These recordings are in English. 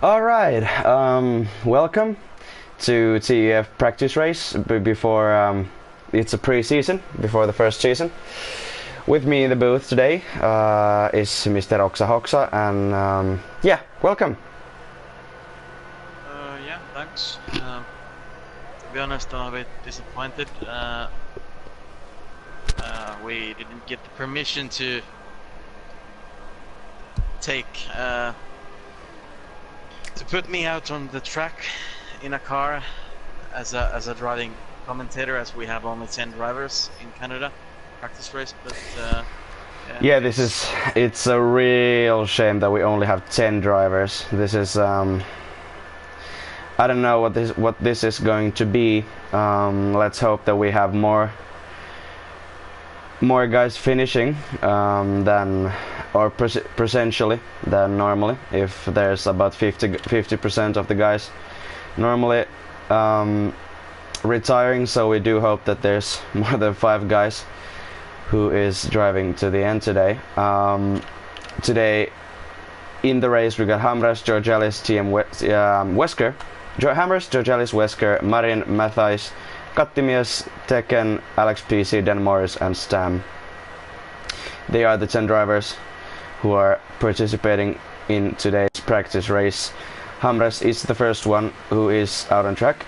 All right, welcome to TUF practice race before it's a pre-season, before the first season. With me in the booth today is Mr. Oksa Hoksa, and yeah, welcome. Yeah, thanks. To be honest, I'm a bit disappointed. We didn't get the permission to put me out on the track in a car as a driving commentator, as we have only 10 drivers in Canada practice race. But yeah, it's a real shame that we only have 10 drivers. This is I don't know what this is going to be. Let's hope that we have more guys finishing potentially than normally. If there's about 50% of the guys normally retiring, so we do hope that there's more than 5 guys who is driving to the end today. Today in the race we got Hamras, Georgelis, Wesker, Hamras, Georgelis, Wesker, Marin, Matthijs, Kattimies, Tekken, Alex PC, Dan Morris, and Stam. They are the 10 drivers who are participating in today's practice race. Hamras is the first one who is out on track.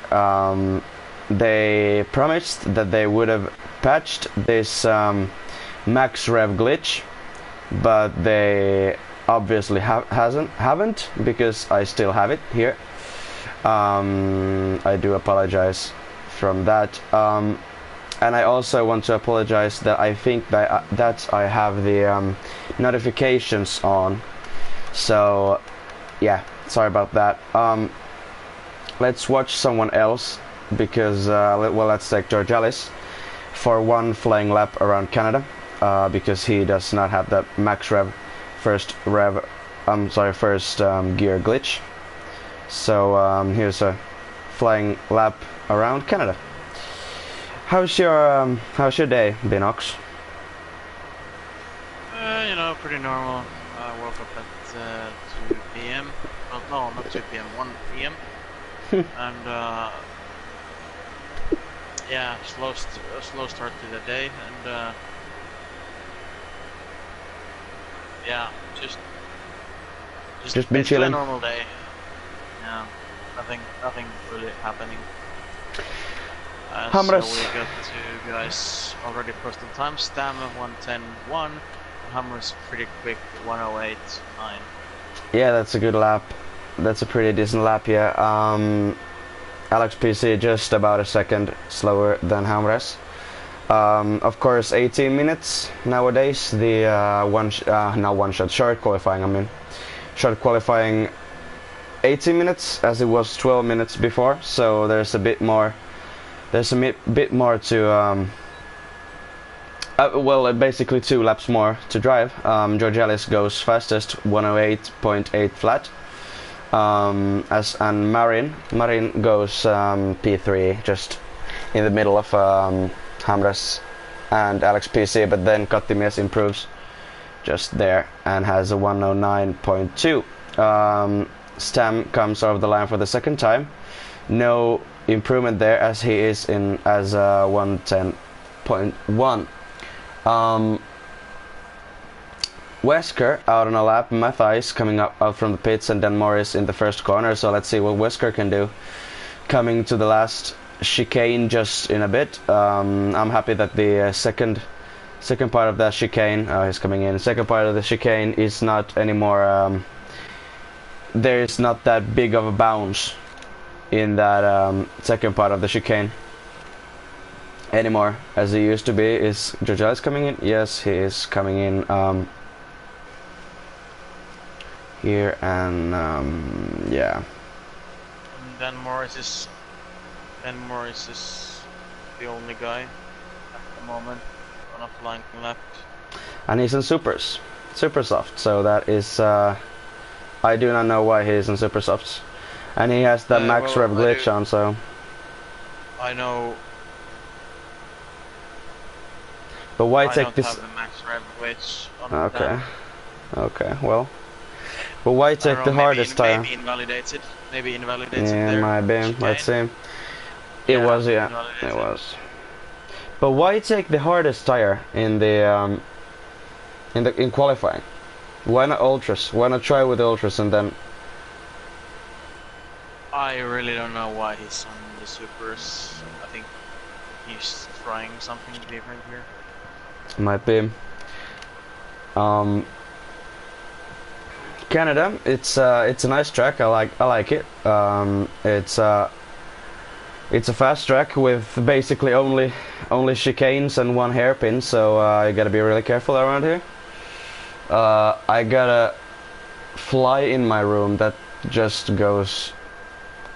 They promised that they would have patched this max rev glitch, but they obviously haven't, because I still have it here. I do apologize from that, and I also want to apologize that I think that I have the notifications on, so yeah, sorry about that. Let's watch someone else, because well, let's take Georgelis for one flying lap around Canada, because he does not have that max rev first gear glitch. So here's a flying lap around Canada. How's your day been, Ox? Pretty normal. I woke up at 2 p.m. Well, no, not 2 p.m. 1 p.m. And yeah, slow start to the day, and yeah, just been chilling. A normal day. Yeah, nothing really happening. So we got 2 guys already posted time. Stam 1:10.1. Hammer's pretty quick 1:08.9. Yeah, that's a good lap. That's a pretty decent lap, yeah. Alex PC just about a second slower than Hamras. Of course, 18 minutes nowadays. The short qualifying. I mean, short qualifying 18 minutes, as it was 12 minutes before. So there's a bit more. There's a bit more to. Well, basically 2 laps more to drive. Georgelis goes fastest, 1:08.8 flat. And Marin goes P3, just in the middle of Hamras and Alex PC, but then Kattimies improves just there and has a 1:09.2. Stam comes over the line for the second time. No improvement there, as he is in as 1:10.1. Wesker out on a lap, Matthijs coming out from the pits, and Dan Morris in the first corner, so let's see what Wesker can do coming to the last chicane just in a bit. I'm happy that the second part of that chicane is coming in. The second part of the chicane is not anymore, there is not that big of a bounce in that second part of the chicane anymore, as it used to be. Is Georgelis coming in? Yes, he is coming in here, and yeah. And Dan Morris is the only guy at the moment on a flying left. And he's in super soft, so that is I do not know why he's in super softs, and he has the max rev glitch on, so I know. But why take this? I don't have the max rev glitch on. Okay, well, But why take the hardest tire? Maybe invalidated. Maybe invalidated yeah, there. might be. Let's see. It was, yeah. It was. But why take the hardest tire in the in qualifying? Why not ultras? Why not try with ultras and then? I really don't know why he's on the supers. I think he's trying something different here. Might be. Canada, it's a nice track. I like it. It's a fast track with basically only chicanes and one hairpin, so you gotta be really careful around here. I got a fly in my room that just goes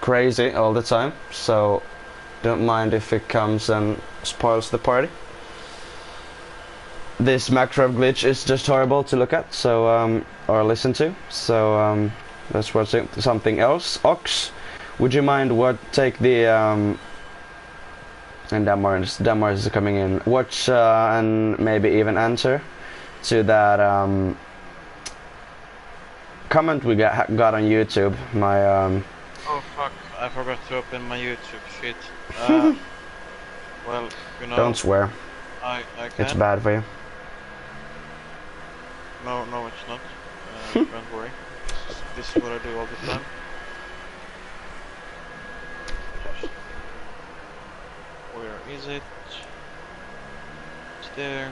crazy all the time, so don't mind if it comes and spoils the party. This macro glitch is just horrible to look at, so or listen to. So let's watch something else. Ox, would you mind take the and Damars is coming in. Watch and maybe even answer to that comment we got on YouTube. My oh fuck! I forgot to open my YouTube. Shit. Well, you know. Don't swear. I can. It's bad for you. No, it's not. Don't worry. This is what I do all the time. Where is it? It's there.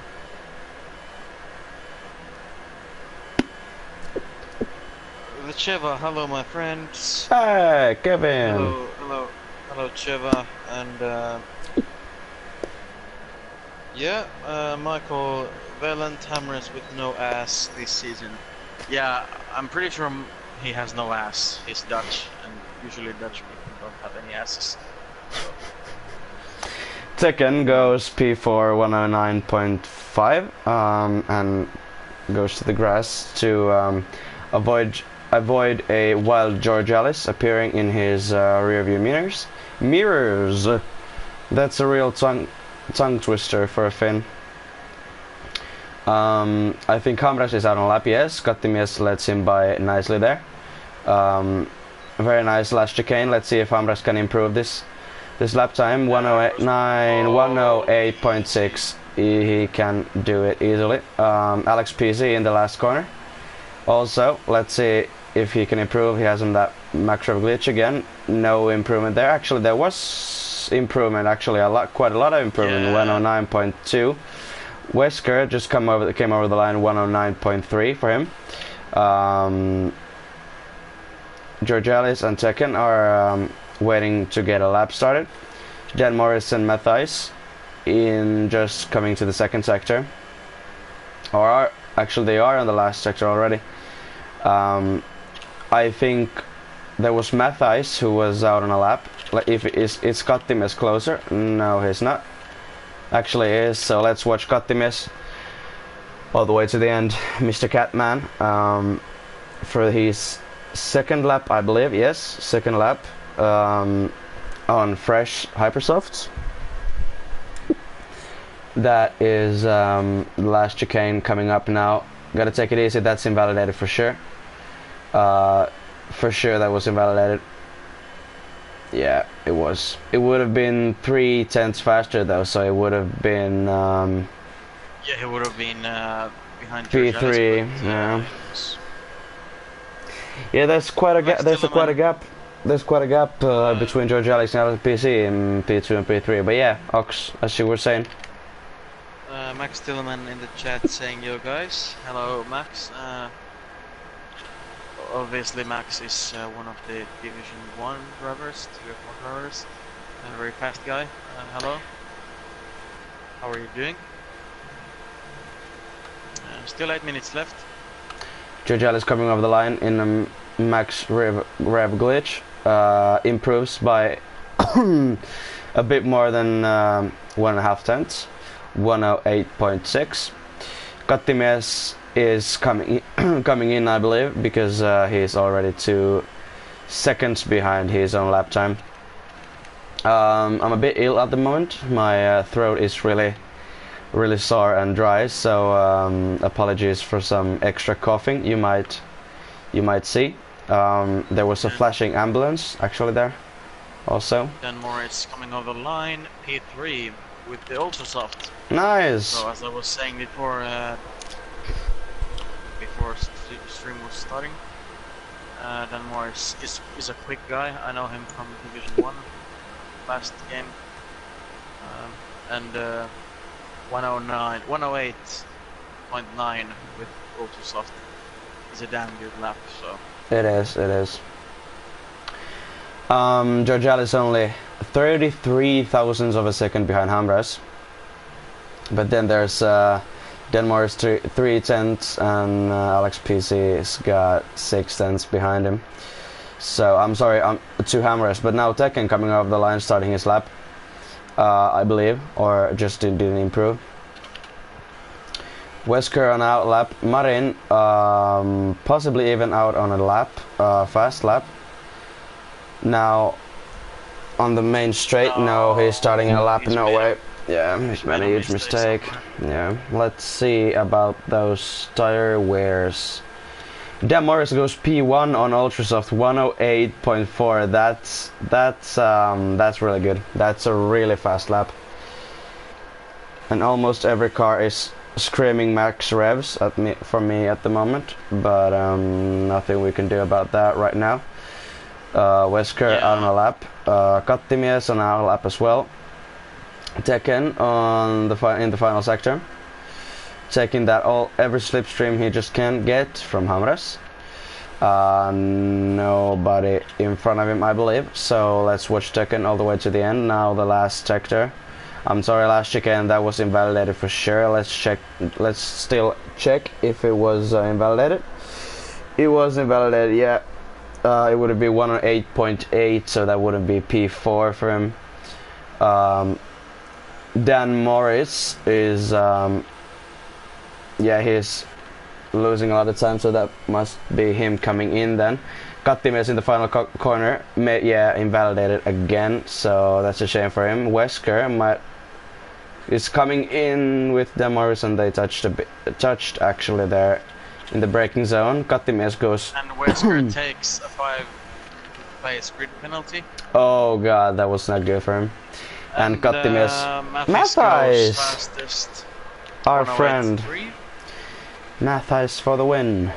The Cheva, hello my friends. Hey, Kevin. Hello Cheva, and yeah, Michael. Valant hammers with no ass this season. Yeah, I'm pretty sure he has no ass. He's Dutch, and usually Dutch people don't have any asses. Tekken goes P4 109.5 and goes to the grass to avoid a wild George Ellis appearing in his rearview mirrors. That's a real tongue twister for a Finn. I think Hamras is out on lap, yes. Kattimies lets him by nicely there. Very nice last chicane. Let's see if Hamras can improve this lap time. 108.6. He can do it easily. Alex PZ in the last corner. Also, let's see if he can improve. He has on that macro glitch again. No improvement there. Actually, there was improvement. Actually, quite a lot of improvement. Yeah. 109.2. Wesker just came over the line. 109.3 for him. Georgelis and Tekken are waiting to get a lap started. Jan Morris and Matthijs in just coming to the second sector, or actually they are on the last sector already. I think there was Matthijs who was out on a lap. Like if it's Kattimies closer. No, he's not. Actually is, so let's watch Kattimies all the way to the end. Mr. Catman for his second lap, I believe. Yes, second lap on fresh Hypersofts. That is the last chicane coming up now. Gotta take it easy. That's invalidated for sure. For sure that was invalidated. Yeah, it was. It would have been 3/10 faster though, so it would have been. Yeah, he would have been behind P3. Yeah. Yeah, there's quite a gap. There's quite a gap. There's quite a gap between George Alex and PC in P2 and P3. But yeah, Ox, as you were saying. Max Tillman in the chat saying, "Yo guys, hello Max." Obviously Max is one of the Division 1 drivers, TUF2 drivers, and a very fast guy. Hello. How are you doing? Still 8 minutes left. Georgial is coming over the line in a max rev glitch. Improves by a bit more than 1.5 tenths. 108.6. Kattimies is coming in, I believe, because he's already 2 seconds behind his own lap time. I'm a bit ill at the moment. My throat is really sore and dry, so apologies for some extra coughing you might you might see. There was a flashing ambulance actually there also. Dan Morris coming over the line, P3 with the Ultrasoft. Nice! So as I was saying before, stream was starting, Dan Morris is a quick guy. I know him from Division 1 last game. And 108.9 with Ultrasoft is a damn good lap, so. It is. Georgial is only 33 thousandths of a second behind Hamras. But then there's Dan Morris 3 tenths and Alex PC's got 6 tenths behind him. So I'm sorry, to Hamras, but now Tekken coming off the line starting his lap. I believe, or just didn't improve. Wesker on out lap. Marin possibly even out on a lap, fast lap. Now on the main straight, no, he's starting a lap. No way. Yeah, he's made a huge mistake. Yeah, let's see about those tire wears. Dan Morris goes P1 on Ultrasoft 108.4. That's really good. That's a really fast lap. And almost every car is screaming max revs for me at the moment, but nothing we can do about that right now. Wesker out on a lap. Kattimies on our lap as well. Tekken on in the final sector, taking that every slipstream he just can get from Hamras. Nobody in front of him, I believe. So let's watch Tekken all the way to the end. Now the last sector. I'm sorry, last chicane, that was invalidated for sure. Let's check. Let's still check if it was invalidated. It was invalidated. Yeah. It would be 108.8, so that wouldn't be P4 for him. Dan Morris is he's losing a lot of time, so that must be him coming in then. Kattimies in the final corner, invalidated again, so that's a shame for him. Wesker is coming in with Dan Morris, and they touched actually there in the braking zone. Kattimies goes. And Wesker takes a 5-place grid penalty. Oh god, that was not good for him. And Kattimies. Matthijs! Our friend. Matthijs for the win.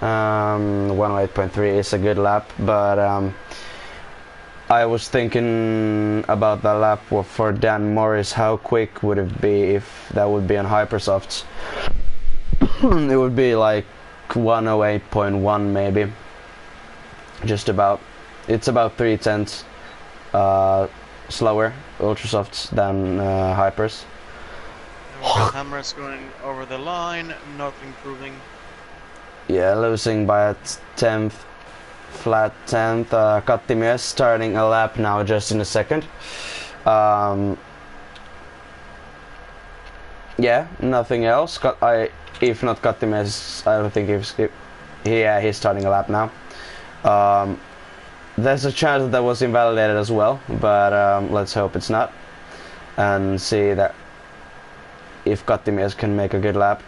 108.3 is a good lap, but I was thinking about the lap for Dan Morris. How quick would it be if that would be on Hypersofts? It would be like 108.1 maybe. Just about. It's about 3 tenths slower Ultrasofts than Hypers. Hamras going over the line, not improving. Yeah, losing by a 10th, flat 10th. Kattimies starting a lap now just in a second. Yeah, nothing else. If not Kattimies, I don't think he's starting a lap now. There's a chance that was invalidated as well, but let's hope it's not, and see that if Kattimies can make a good lap.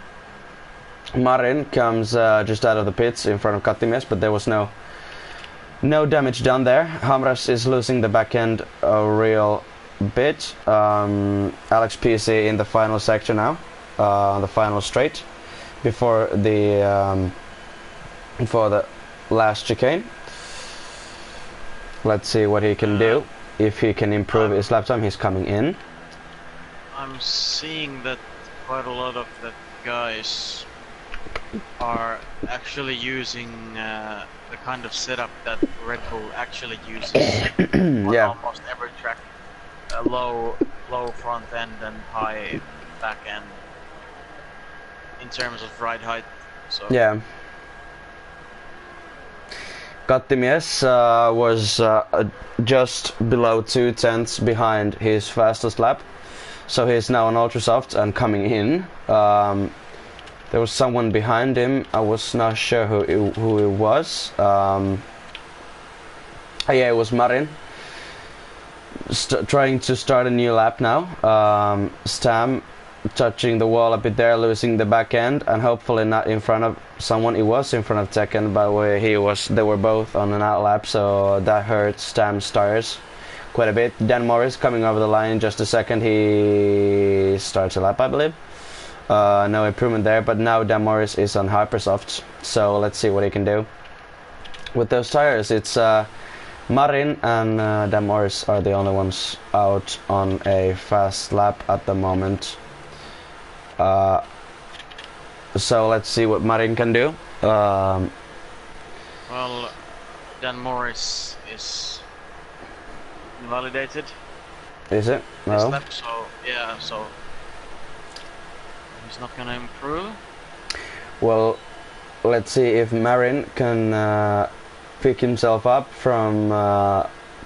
Marin comes just out of the pits in front of Kattimies, but there was no damage done there. Hamras is losing the back end a real bit. Alex PC in the final sector now, the final straight before the last chicane. Let's see what he can do. If he can improve his lap time, he's coming in. I'm seeing that quite a lot of the guys are actually using the kind of setup that Red Bull actually uses on almost every track. Low front end and high back end in terms of ride height. So. Yeah. Kattimies was just below 2 tenths behind his fastest lap, so he's now on Ultrasoft and coming in. There was someone behind him. I was not sure who it was. Yeah, it was Marin. Trying to start a new lap now. Stam touching the wall a bit there, losing the back end, and hopefully not in front of someone. He was in front of Tekken, but where they were both on an outlap, so that hurts Stam's tires quite a bit. Dan Morris coming over the line in just a second. He starts a lap, I believe. No improvement there, but now Dan Morris is on Hypersofts, so let's see what he can do with those tires. It's Marin and Dan Morris are the only ones out on a fast lap at the moment. So let's see what Marin can do. Well, Dan Morris is invalidated. Is it? No. Lap, so yeah, so he's not gonna improve. Well, let's see if Marin can pick himself up from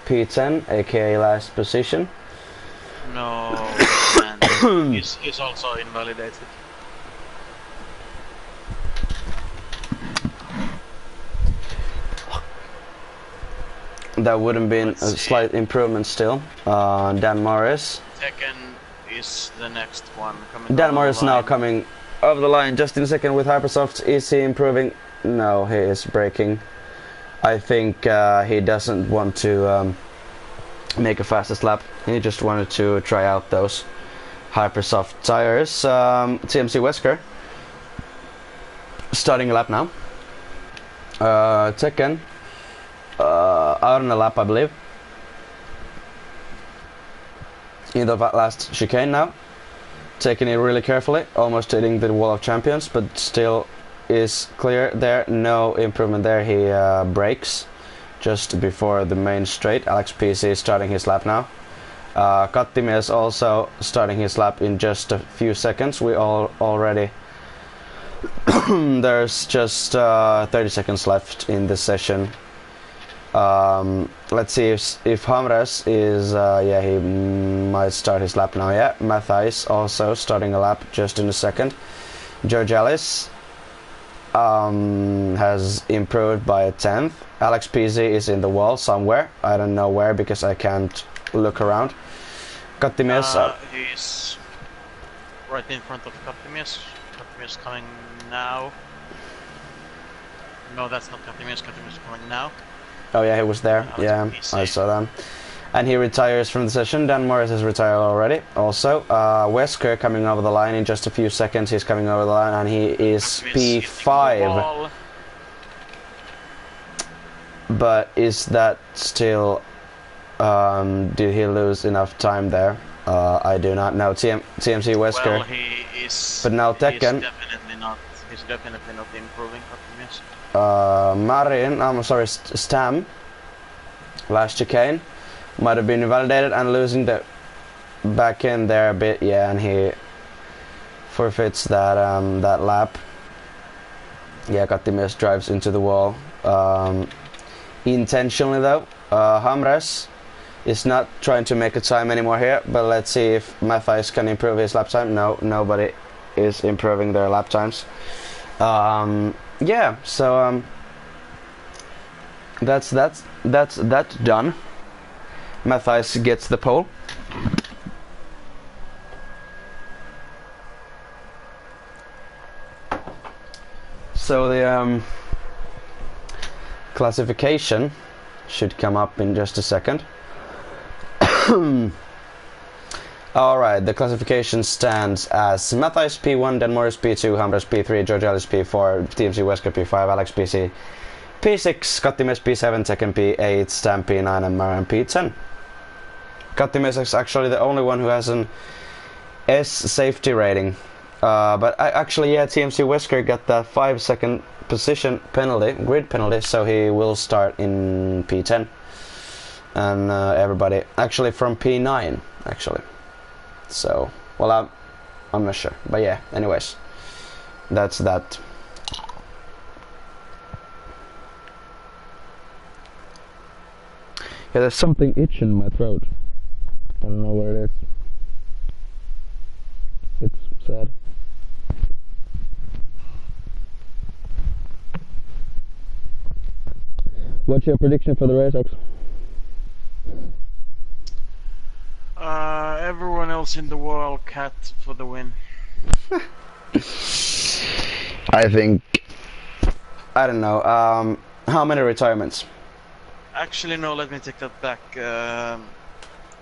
P10, aka last position. No, he's also invalidated. That would have been a slight improvement still. Dan Morris. Tekken is the next one coming. Dan Morris now coming over the line just in a second with Hypersoft. Is he improving? No, he is braking. I think he doesn't want to make a fastest lap. He just wanted to try out those Hypersoft tires. TMC Wesker starting a lap now. Tekken out on a lap, I believe. In the last chicane now. Taking it really carefully, almost hitting the wall of champions, but still is clear there. No improvement there. He brakes just before the main straight. Alex PC is starting his lap now. Kattime is also starting his lap in just a few seconds. We already there's just 30 seconds left in the session. Let's see if Hamres is yeah, he might start his lap now. Yeah, Mathais also starting a lap just in a second. George Ellis has improved by a 10th. Alex PZ is in the wall somewhere. I don't know where because I can't look around. Kattimies he's right in front of Kattimies. Kattimies coming now. No, that's not Kattimies. Kattimies coming now. Oh yeah, he was there. Yeah, I saw that. And he retires from the session. Dan Morris has retired already. Also, Wesker coming over the line in just a few seconds. He's coming over the line and he is P5. But is that still... did he lose enough time there? I do not know. TMC Wesker. Well, he is... But now Tekken. He's definitely not improving. Marin, I'm sorry, Stam. Last chicane. Might have been invalidated and losing the back end there a bit, yeah, and he forfeits that that lap. Yeah, Kattimies drives into the wall. Intentionally though. Hamres is not trying to make a time anymore here, but let's see if Mathais can improve his lap time. No, nobody is improving their lap times. Yeah, so that's done. Mathais gets the pole. So the classification should come up in just a second. Alright, the classification stands as Mathais P1, Dan Morris P2, Hamres P3, George Ellis P4, TMC Wesker P5, Alex PC P6, Kattimies P7, Tekken P8, Stam P9 and Marin P10. Kattimies is actually the only one who has an S safety rating. But actually, yeah, TMC Wesker got that 5-second position penalty, grid penalty, so he will start in P10. And everybody, actually from P9, actually. So, well, I'm not sure, but yeah, anyways, that's that. Yeah, there's something itching in my throat. I don't know what it is. It's sad. What's your prediction for the race, Ox? Everyone else in the world, Cat for the win. I think, I don't know, how many retirements? Actually, no, let me take that back.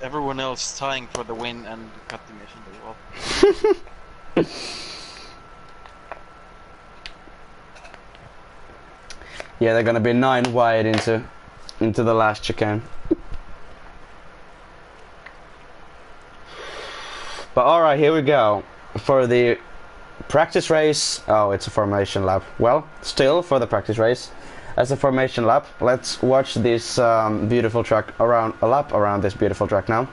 Everyone else tying for the win and cut the mission as well. Yeah, they're gonna be 9 wide into the last chicane. But alright, here we go. For the practice race. Oh, it's a formation lap. Well, still for the practice race. As a formation lap, let's watch this beautiful track around, a lap around this beautiful track now.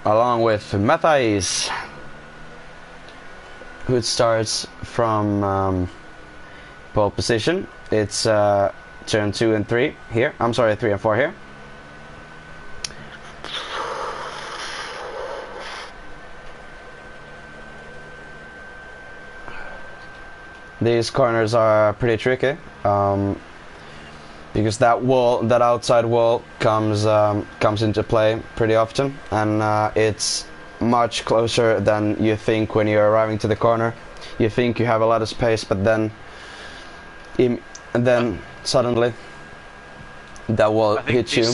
Along with Matthijs, who starts from pole position. It's turn 2 and 3 here. I'm sorry, 3 and 4 here. These corners are pretty tricky because that wall, that outside wall, comes into play pretty often, and it's much closer than you think when you're arriving to the corner. You think you have a lot of space, but then suddenly that wall hits you.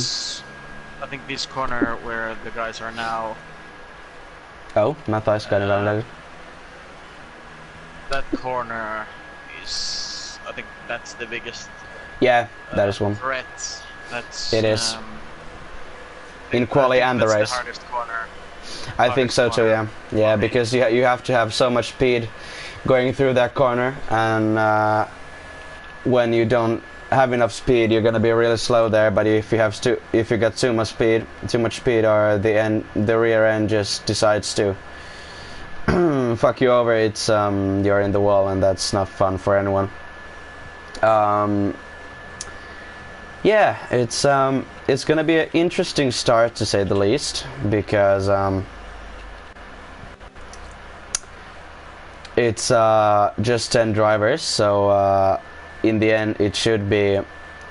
I think this corner where the guys are now. Oh, Matthijs got it on. That corner is, I think that's the biggest. Yeah, that is one. Threat. That's. It is. In quali and the race. The hardest corner. I think so too. Yeah, yeah, because you have to have so much speed going through that corner, and when you don't have enough speed, you're gonna be really slow there. But if you got too much speed, or the rear end just decides to fuck you over, it's you're in the wall, and that's not fun for anyone. Yeah, it's gonna be an interesting start, to say the least, because it's just 10 drivers, so in the end it should be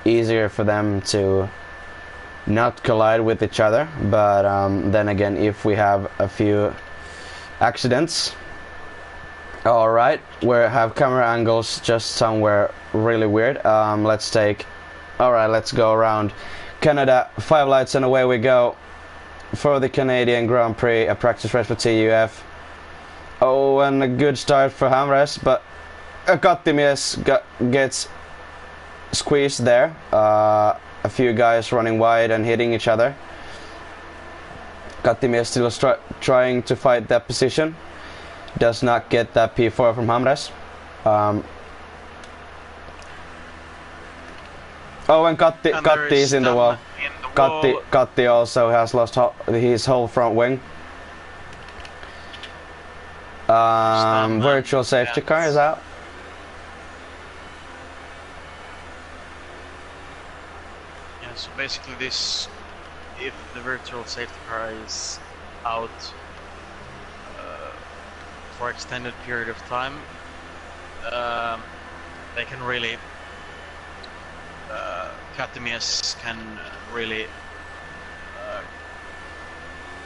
easier for them to not collide with each other. But then again, if we have a few accidents, alright, we have camera angles just somewhere really weird. Let's go around Canada, 5 lights, and away we go for the Canadian Grand Prix, a practice race for TUF. Oh, and a good start for Hamres, but Kattimies gets squeezed there. A few guys running wide and hitting each other. Kattimies still trying to fight that position. Does not get that P4 from Hamres. Oh, and Katti is in the wall. Katti also has lost his whole front wing. Virtual safety car is out. Yeah, so basically this, if the virtual safety car is out for extended period of time, they can really Kattimies can really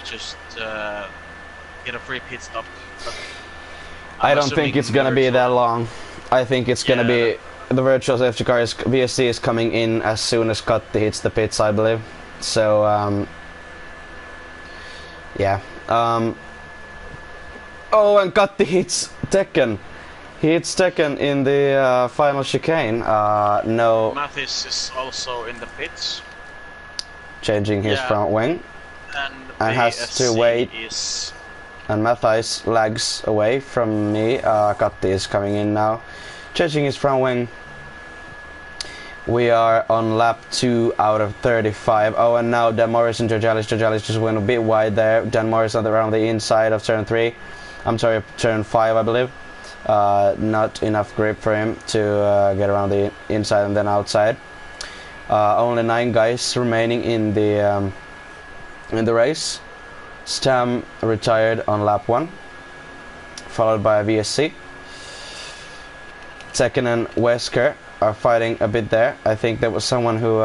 just get a free pit stop. I don't think it's gonna be that long. I think it's gonna be the virtual safety car VSC is coming in as soon as Katti hits the pits, I believe. So yeah. Oh, and Katti hits Tekken. He hits Tekken in the final chicane. No. Matthijs is also in the pits, changing his front wing, and has to wait. And Matthijs lags away from me. Katti is coming in now, changing his front wing. We are on lap 2 out of 35. Oh, and now Dan Morris and Georgalis just went a bit wide there. Dan Morris around the inside of turn 3. I'm sorry, turn 5, I believe. Not enough grip for him to get around the inside and then outside. Only 9 guys remaining in the race. Stam retired on lap 1, followed by VSC. Tekken and Wesker are fighting a bit there. I think there was someone who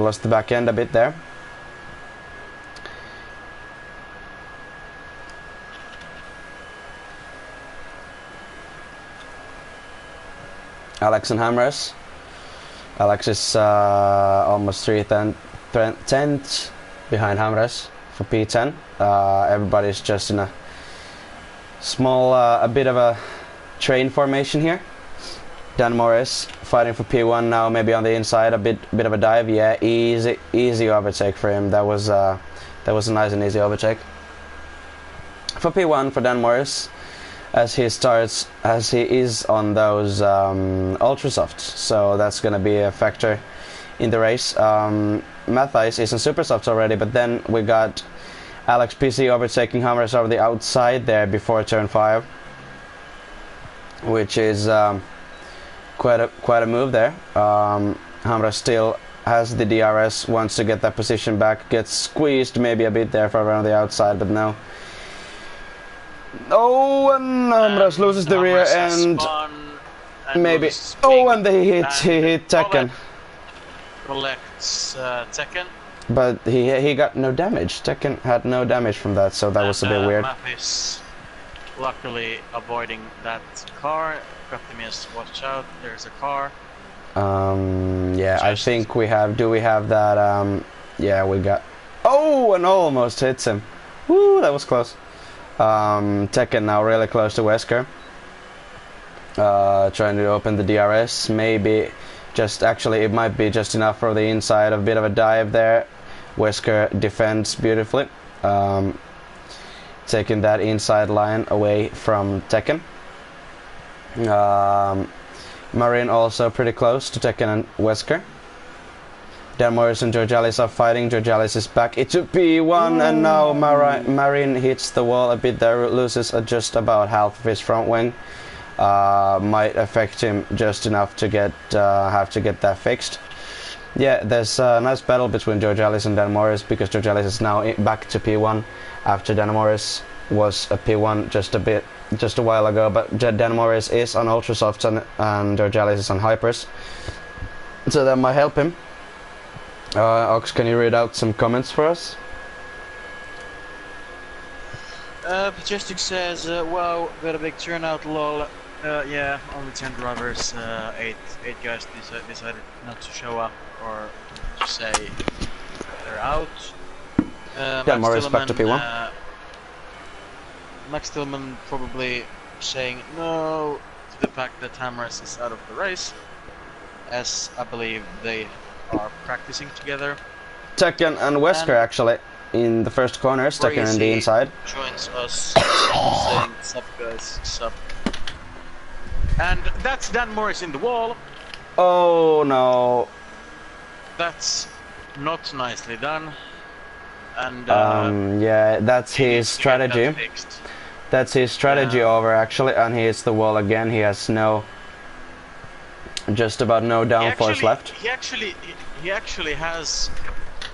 lost the back end a bit there. Alex and Hamres. Alex is almost 3/10 behind Hamres for P10. Everybody's just in a small, a bit of a train formation here. Dan Morris fighting for P1 now, maybe on the inside, a bit of a dive. Yeah, easy overtake for him. That was a nice and easy overtake for P1 for Dan Morris, as he is on those ultra softs. So that's gonna be a factor in the race. Matthijs is on super softs already, but then we got Alex PC overtaking Hamres over the outside there before turn 5, which is quite a move there. Hamres still has the DRS, wants to get that position back, gets squeezed maybe a bit there for around the outside, but no. Oh, and Hamres loses the rear end maybe. Oh, and he hit Tekken. Collects Tekken. But he got no damage. Tekken had no damage from that, so that was a bit weird. Map is luckily avoiding that car. Katimius, watch out, there's a car. Yeah, I think we have. Do we have that? Yeah, we got. Oh, and almost hits him. Woo, that was close. Tekken now really close to Wesker. Trying to open the DRS. Maybe just actually it might be just enough for the inside. A bit of a dive there. Wesker defends beautifully. Taking that inside line away from Tekken. Marin also pretty close to Tekken and Wesker. Dan Morris and Georgalis are fighting. Georgalis is back into P1, and now Marin hits the wall a bit there, loses just about half of his front wing. Might affect him just enough to have to get that fixed. Yeah, there's a nice battle between Georgalis and Dan Morris, because Georgalis is now back to P1 after Dan Morris was a P1 just a while ago, but Dan Morris is on ultra softs and Georgalis is on hypers, so that might help him. Ox, can you read out some comments for us? Majestic says, wow, got a big turnout, lol. Yeah, only 10 drivers, 8 guys decided not to show up or to say they're out. Dan Morris back to P1. Max Tillman probably saying no to the fact that Hamres is out of the race, as I believe they are practicing together. Tekken and Wesker actually in the first corners. Tekken on the inside. Joins us saying sup guys, sup. And that's Dan Morris in the wall. Oh no. That's not nicely done. And yeah, that's his strategy. That's his strategy over actually, and he hits the wall again. He has just about no downforce left. He actually has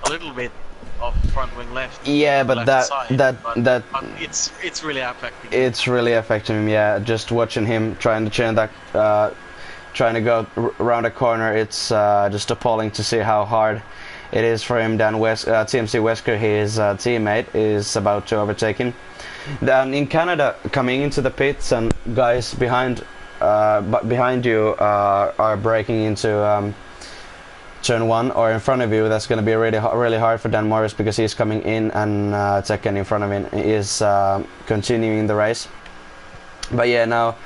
a little bit of front wing left. Yeah, but but it's really affecting him. It's really affecting him. Yeah, just watching him trying to turn that, trying to go around a corner. It's just appalling to see how hard it is for him. TMC Wesker, his teammate, is about to overtake him. Then in Canada, coming into the pits, and guys behind you are breaking into turn 1 or in front of you. That's going to be really hard for Dan Morris, because he's coming in, and Tekken in front of him is continuing the race. But yeah, now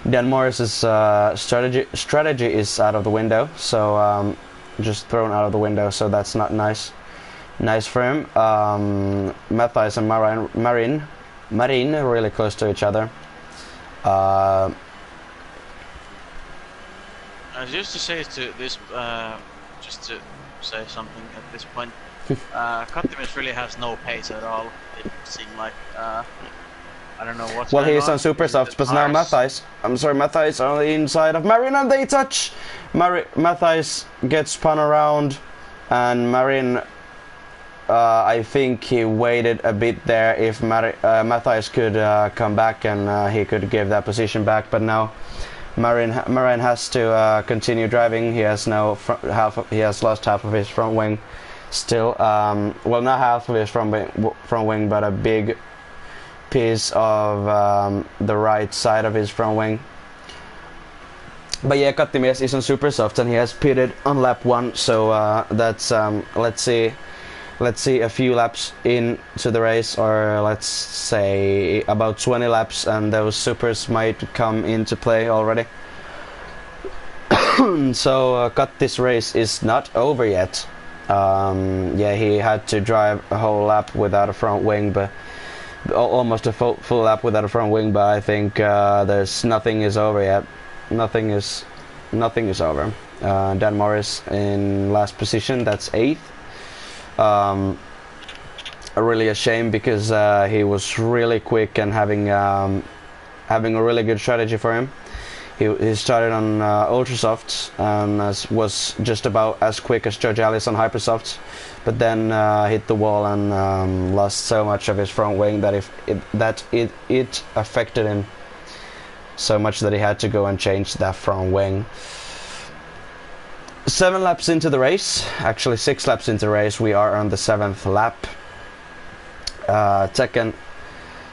Dan Morris's strategy is out of the window, so just thrown out of the window. So that's not nice for him. Matthijs and Marin are really close to each other. I used to say to this, just to say something at this point, Katimius really has no pace at all. It seemed like, I don't know what's going on. Well, he's on super softs, but now Matthijs on the inside of Marin, and they touch. Matthijs gets spun around, and Marin, I think he waited a bit there if Matthijs could come back, and he could give that position back, but now Marin has to continue driving. He has he has lost half of his front wing still. Well, not half of his front wing, but a big piece of the right side of his front wing. But yeah, Kattimies is on super soft and he has pitted on lap 1, so that's let's see a few laps into the race, or let's say about 20 laps, and those supers might come into play already. So Katti's race is not over yet. Yeah, he had to drive a whole lap without a front wing, but almost a full lap without a front wing. But I think there's nothing is over yet. Nothing is over. Dan Morris in last position. That's 8th. Really a shame because he was really quick and having a really good strategy for him. He started on ultrasofts and was just about as quick as George Ellis on hypersofts, but then hit the wall and lost so much of his front wing that it affected him so much that he had to go and change that front wing. 7 laps into the race, actually 6 laps into the race, we are on the 7th lap. Tekken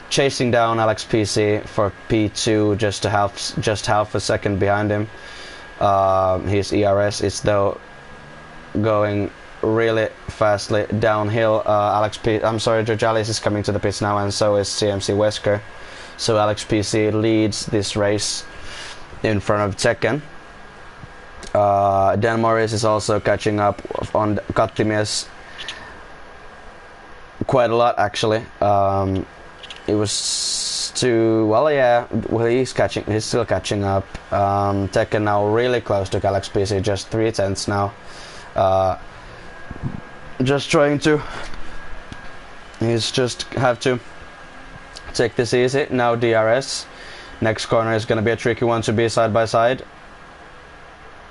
chasing down Alex PC for P2, just half a second behind him. His ERS is though going really fastly downhill. George Ellis is coming to the pits now, and so is CMC Wesker. So Alex PC leads this race in front of Tekken. Dan Morris is also catching up on Kattimies quite a lot, actually. It was he's still catching up. Tekken now really close to Alex PC, just 3 tenths now. He's just have to take this easy. Now DRS. Next corner is going to be a tricky one to be side by side.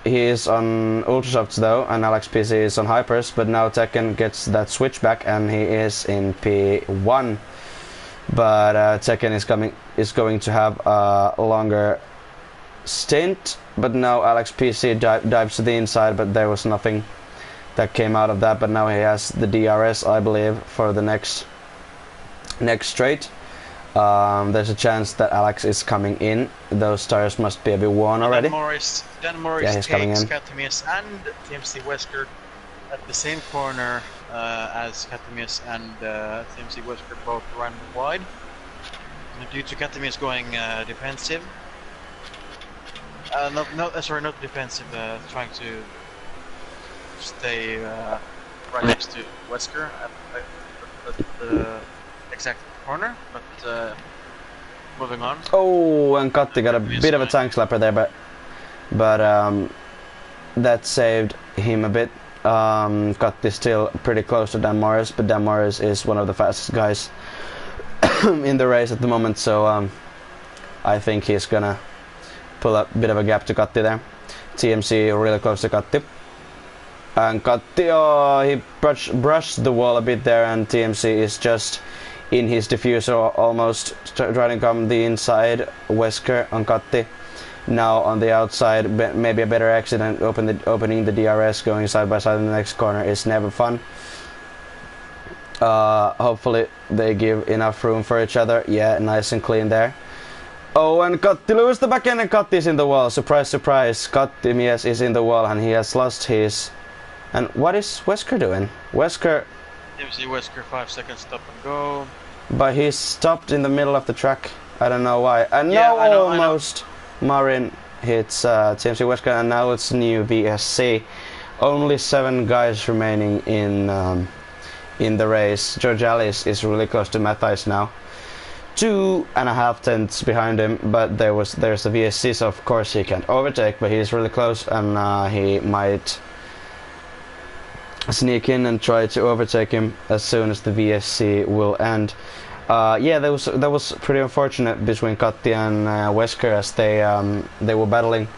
He is on ultrasofts though, and Alex PC is on hypers, but now Tekken gets that switch back and he is in P1. But Tekken is going to have a longer stint. But now Alex PC dives to the inside, but there was nothing that came out of that. But now he has the DRS, I believe, for the next straight. There's a chance that Alex is coming in. Those tires must be a bit worn already. Dan Morris takes Kattimies and TMC Wesker at the same corner as Kattimies and TMC Wesker both run wide. Due to Kattimies going defensive. Not defensive, trying to stay right next to Wesker at the exact corner, but moving on. Oh, and Katti got a bit of a tank slapper there, but that saved him a bit. Katti still pretty close to Dan Morris, but Dan Morris is one of the fastest guys in the race at the moment, so I think he's gonna pull a bit of a gap to Katti there. TMC really close to Katti. And Katti, he brushed the wall a bit there, and TMC is just in his diffuser almost trying to come the inside. Wesker on Katti. Now on the outside, maybe a better accident opening the DRS, going side by side in the next corner is never fun. Hopefully they give enough room for each other. Yeah, nice and clean there. Oh, and Katti loses the back end and Katti is in the wall. Surprise, surprise. Kattimies is in the wall and he has lost his... And what is Wesker doing? Wesker... Wesker 5 seconds stop and go. But he stopped in the middle of the track. I don't know why. And yeah, now almost Marin hits TMC Wesker, and now it's new VSC. Only 7 guys remaining in the race. George Ellis is really close to Matthijs now. 2.5 tenths behind him, but there's the VSC, so of course he can't overtake, but he's really close, and he might sneak in and try to overtake him as soon as the VSC will end. Yeah, that was pretty unfortunate between Katti and Wesker, as they were battling.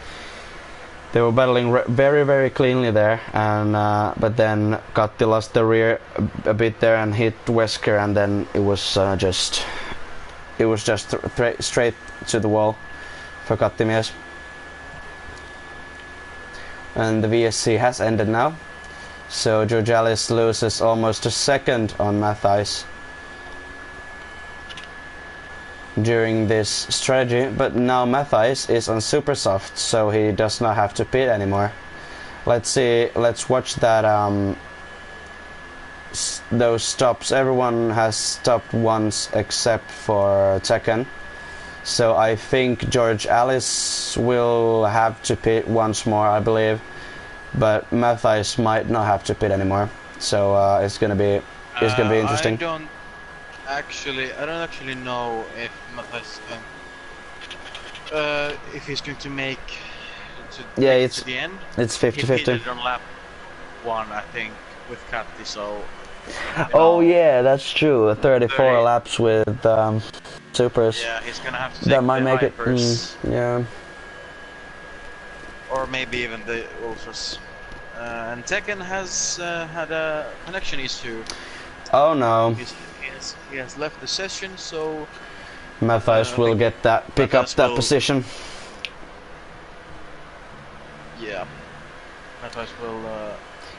They were battling very, very cleanly there, and but then Katti lost the rear a bit there and hit Wesker, and then it was just straight to the wall for Kattimies. And the VSC has ended now. So George Ellis loses almost a second on Matthijs. during this strategy, but now Matthijs is on super soft, so he does not have to pit anymore. Let's see, let's watch that those stops. Everyone has stopped once except for Tekken. So I think George Alice will have to pit once more, I believe, but Matthijs might not have to pit anymore. So it's gonna be interesting. I don't actually know if Matthijs if he's going to make to the end. It's 50-50. He pitted on lap 1, I think, with Katti, so. Oh yeah, that's true. 34 30. laps with supers. Yeah, he's gonna have to take that might the make hypers, yeah. or maybe even the ultras. And Tekken has had a connection issue. Oh no. He has left the session, so Matthijs will pick up that position. Yeah, Matthijs will.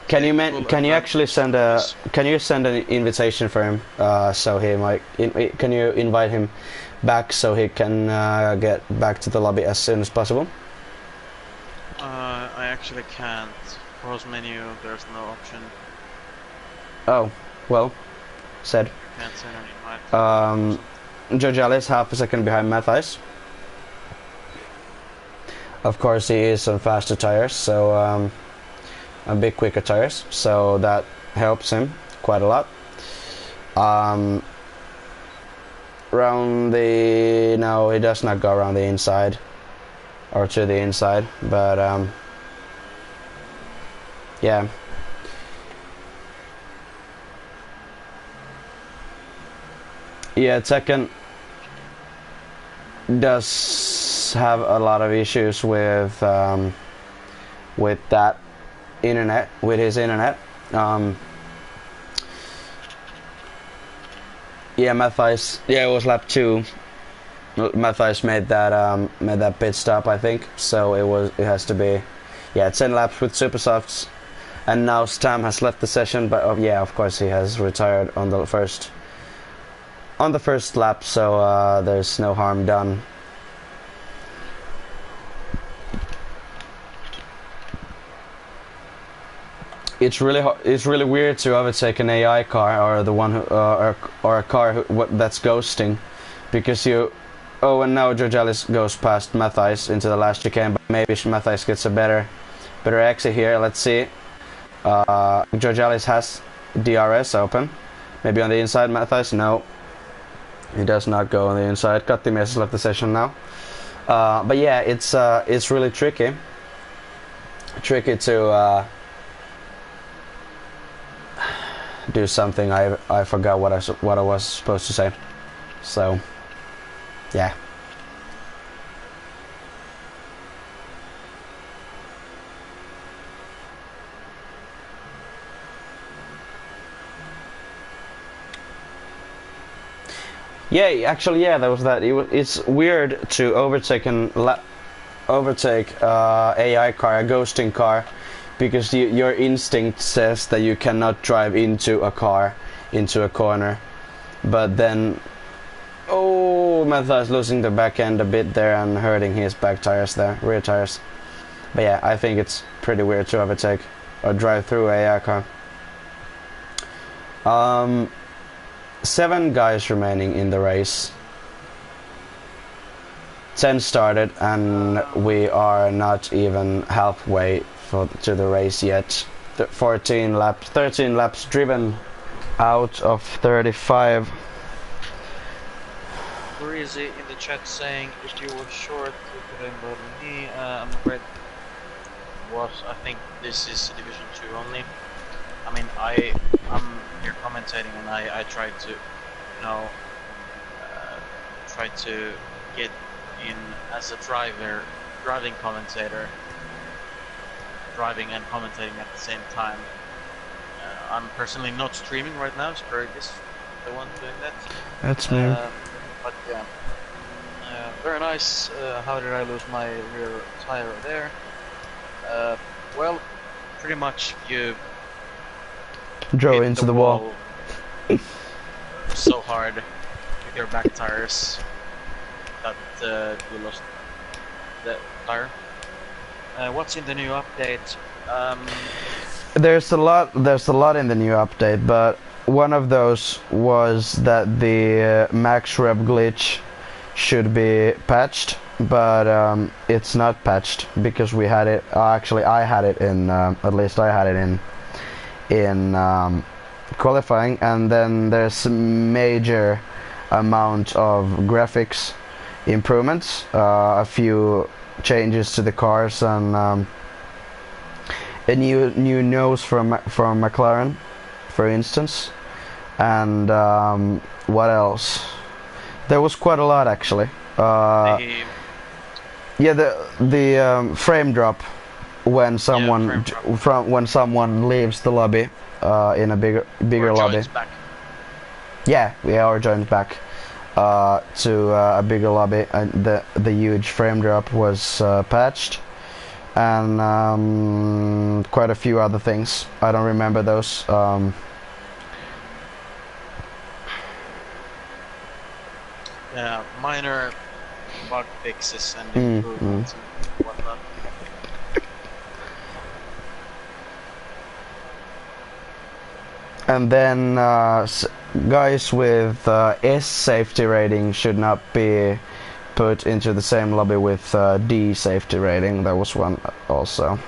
Can you actually send an invitation for him? So he might. Can you invite him back so he can get back to the lobby as soon as possible? I actually can't. Pause menu. There's no option. Oh, well, said. Can't send an invite. George Alice half a second behind Matthijs. Of course, he is on faster tires, so a bit quicker tires, so that helps him quite a lot. No, he does not go around the inside or to the inside, but yeah. Yeah, Tekken does have a lot of issues with that internet, with his internet. Yeah, Matthijs. Yeah, it was lap 2. Matthijs made that pit stop, I think. So it has to be, yeah, 10 laps with super softs, and now Stam has left the session. But yeah, of course he has retired on the first lap. So there's no harm done. It's really weird to overtake an AI car or the one who, or a car that's ghosting, because you. Oh, and now George Alice goes past Matthijs into the last chicane, but maybe Matthijs gets a better exit here. Let's see. George Alice has DRS open. Maybe on the inside, Matthijs. No, he does not go on the inside. Katti has left the session now. But yeah, it's really tricky to. Do something. I forgot what I was supposed to say. So, yeah. Yeah, actually, yeah, there was that. It's weird to overtake AI car, a ghosting car, because your instinct says that you cannot drive into a car, into a corner. But then, oh, Matthijs losing the back end a bit there and hurting his back tires there, rear tires. But yeah, I think it's pretty weird to overtake or drive through a car. 7 guys remaining in the race. 10 started and we are not even halfway to the race yet. 13 laps driven out of 35. Breezy in the chat saying if you were short you could have involved me. I'm afraid I think this is Division 2 only. I mean, I'm here commentating and I try to, you know, try to get in as a driving commentator, driving and commentating at the same time. I'm personally not streaming right now, Spurg is the one doing that. That's me. But yeah, very nice. How did I lose my rear tire there? Well, pretty much you drove into the wall so hard with your back tires. that we lost the tire. What's in the new update? There's a lot in the new update, but one of those was that the max rev glitch should be patched, but it's not patched because we had it. Actually, I had it in. At least I had it in qualifying, and then there's a major amount of graphics improvements, a few changes to the cars, and a new nose from McLaren, for instance, and what else? There was quite a lot actually. Yeah, the frame drop when someone when someone leaves the lobby in a bigger lobby. Back. Yeah, or joins back to a bigger lobby, and the huge frame drop was patched, and quite a few other things. I don't remember those. Yeah, minor bug fixes and improvements and whatnot. And then guys with S safety rating should not be put into the same lobby with D safety rating. That was one also.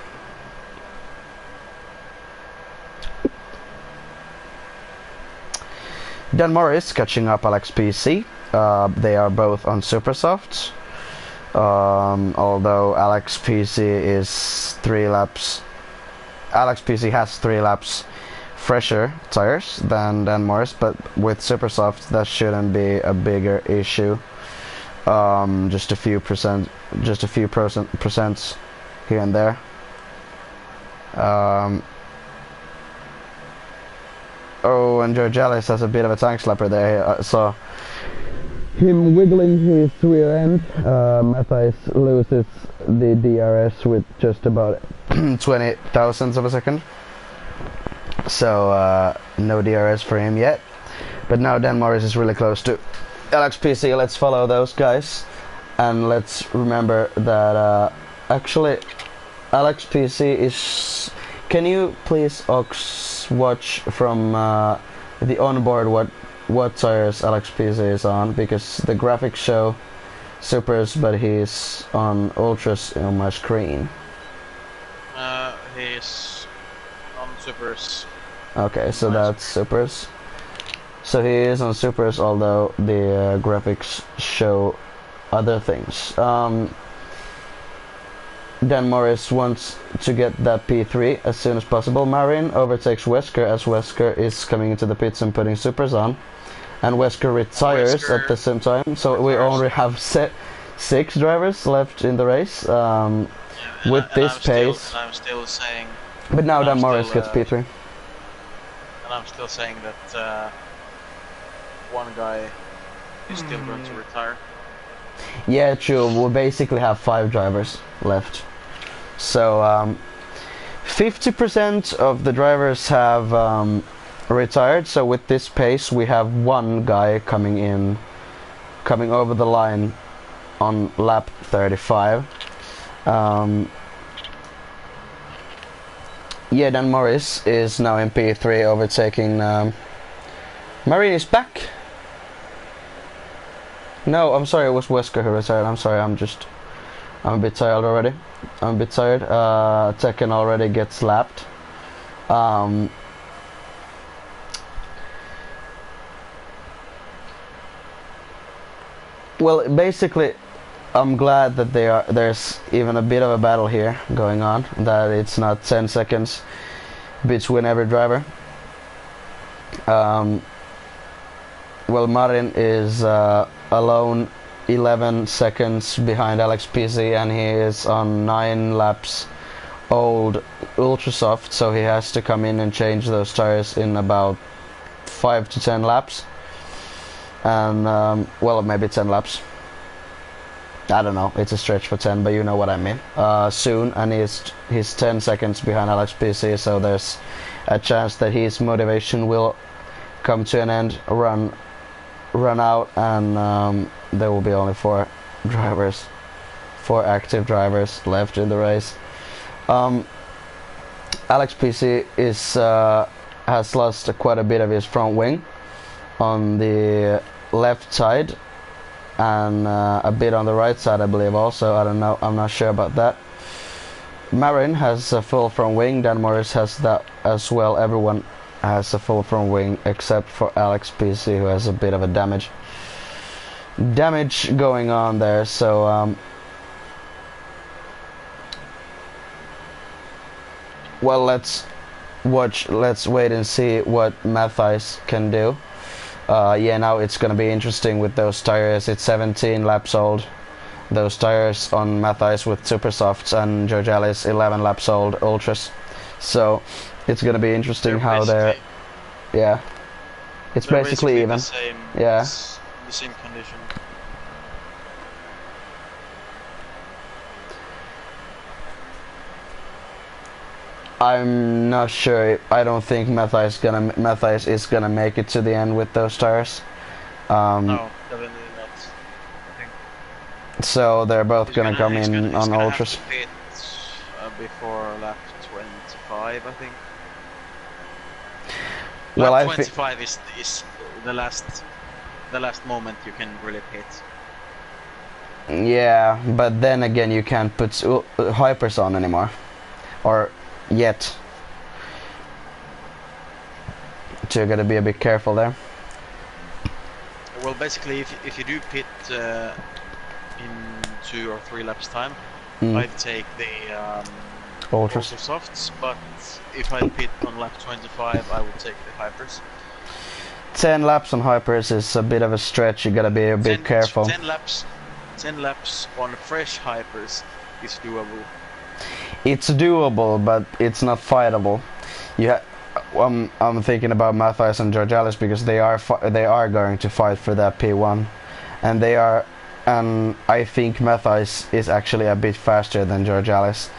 Dan Morris catching up Alex PC. They are both on Supersofts. Although Alex PC is 3 laps. Alex PC has 3 laps fresher tires than Dan Morris, but with Supersofts that shouldn't be a bigger issue. Just a few percents here and there. Oh, and Georgelis has a bit of a tank slapper there. I saw him wiggling his rear end. Matthijs loses the DRS with just about 20 thousandths of a second. So no DRS for him yet. But now Dan Morris is really close to Alex PC. Let's follow those guys. And let's remember that actually Alex PC is... Can you please, Ox, watch from the onboard what tires Alex PC is on? Because the graphics show Supers, but he's on Ultras on my screen. He's on Supers. Okay, so that's Supers. So he is on Supers, although the graphics show other things. Dan Morris wants to get that P3 as soon as possible. Marin overtakes Wesker as Wesker is coming into the pits and putting Supers on. And Wesker retires at the same time, so we only have 6 drivers left in the race. With this pace. I'm still saying... But now Dan Morris gets P3. And I'm still saying that one guy is still going to retire. Yeah, true. We'll basically have 5 drivers left. So 50% of the drivers have retired. So with this pace, we have one guy coming over the line on lap 35. Yeah, Dan Morris is now in P3, overtaking. Marin is back. No, I'm sorry, it was Wesker who retired. I'm sorry, I'm a bit tired already. Tekken already gets lapped. Well, basically, I'm glad that there's even a bit of a battle here going on. That it's not 10 seconds between every driver. Well, Marin is alone 11 seconds behind Alex PC, and he is on 9 laps old Ultrasoft, so he has to come in and change those tires in about 5 to 10 laps. And well, maybe 10 laps. I don't know, it's a stretch for 10, but you know what I mean. Soon, and he's 10 seconds behind Alex PC, so there's a chance that his motivation will come to an end, run out, and there will be only 4 drivers, 4 active drivers left in the race. Alex PC has lost quite a bit of his front wing on the left side and a bit on the right side, I believe also. I don't know, I'm not sure about that. Marin has a full front wing, Dan Morris has that as well. Everyone has a full front wing except for Alex PC, who has a bit of a damage going on there. So well, let's wait and see what Matthijs can do. Yeah, now it's gonna be interesting with those tires. It's 17 laps old, those tires on Matthijs with super softs, and Georgelis 11 laps old ultras. So it's gonna be interesting how they're, yeah, it's basically even. The same, yeah, the same condition. I'm not sure. I don't think Matthijs is gonna make it to the end with those tires. No, definitely not. I think so they're both gonna come in on ultras. Have to pit, before lap 25, I think. Well, lap 25 is the last moment you can really pit. Yeah, but then again, you can't put hypers on anymore, or yet. So you gotta be a bit careful there. Well, basically, if you do pit in 2 or 3 laps time, I'd take the ultras softs, but if I pit on lap 25, I would take the hypers. 10 laps on hypers is a bit of a stretch. You gotta be a bit careful. 10 laps on fresh hypers is doable. It's doable, but it's not fightable. I'm thinking about Matthijs and Georgelis because they are going to fight for that P1, and I think Matthijs is actually a bit faster than Georgelis,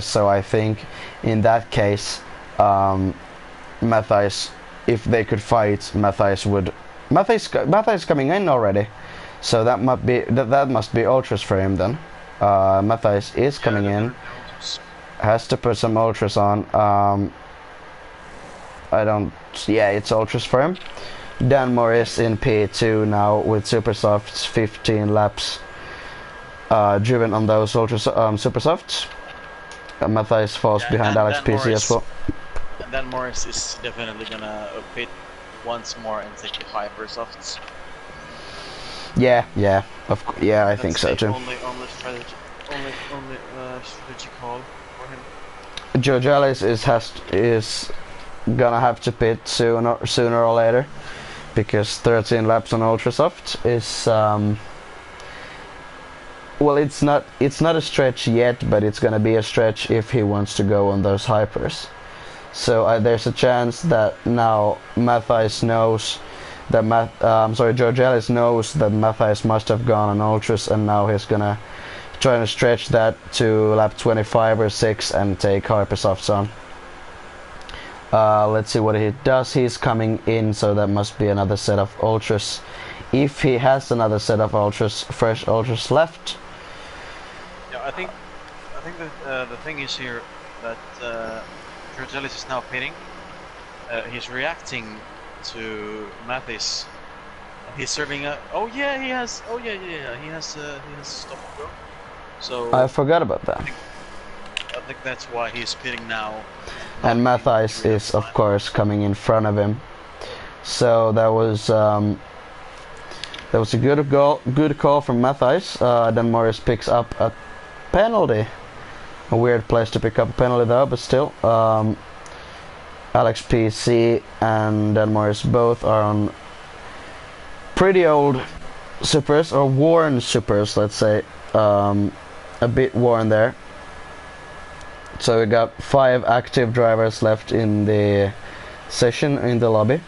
so I think in that case, Matthijs, if they could fight, Matthijs coming in already, so that must be ultras for him then. Matthijs is coming in, has to put some ultras on. It's ultras for him. Dan Morris in P2 now with super softs, 15 laps driven on those ultras, super softs. Matthijs falls behind Alex PC as well. And Dan Morris is definitely gonna pit once more and take the hyper softs. Yeah, I think so too. Only strategy call for him. Georgelis is gonna have to pit sooner or later, because 13 laps on Ultrasoft is well, it's not a stretch yet, but it's gonna be a stretch if he wants to go on those hypers. So there's a chance that now Matthijs knows that Georgelis knows that Matthijs must have gone on ultras, and now he's gonna try to stretch that to lap 25 or 6 and take hypersofts on. Let's see what he does. He's coming in, so that must be another set of ultras. If he has another set of ultras, fresh ultras left. Yeah, I think that the thing is here that Georgelis is now pitting. He's reacting to Matthijs. He's serving a. Oh yeah, he has. Oh yeah. He has stop and go. So I forgot about that. I think that's why he's pitting now. And Matthijs is of course coming in front of him. So that was a good call from Matthijs. Then Morris picks up a penalty. A weird place to pick up a penalty though, but still. Alex PC and Dan Morris both are on pretty old supers, or worn supers, let's say. A bit worn there. So we got 5 active drivers left in the session, in the lobby.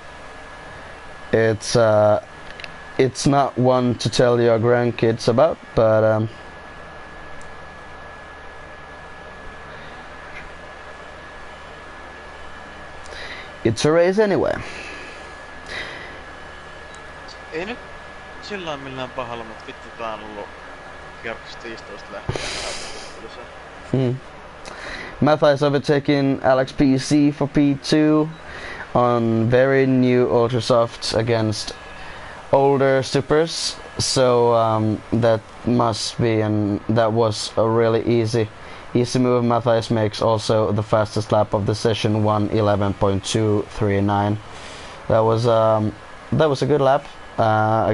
It's not one to tell your grandkids about, but it's a race anyway. Ain't it? sillä millään pahalla, mutta vittu tää on ollut kierroksesta 15 lähtien. Matthias overtaking Alex PC for P2 on very new ultra softs against older supers, so that must be, and that was a really easy move. Matthias makes also the fastest lap of the session, 1:11.239. That was a good lap, a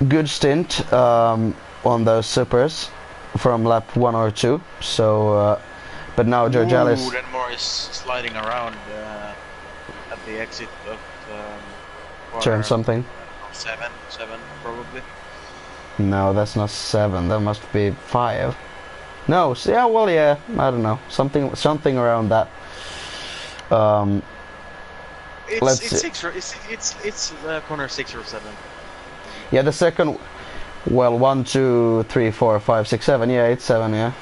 good stint on those supers from lap 1 or 2. So, but now Georgialis. Denmore is sliding around at the exit of turn something. 7 probably. No, that's not 7. That must be 5. No, yeah, well, yeah, I don't know, something around that. It's corner 6 or 7. Yeah, the second, well, 1, 2, 3, 4, 5, 6, 7. Yeah, it's 7. Yeah,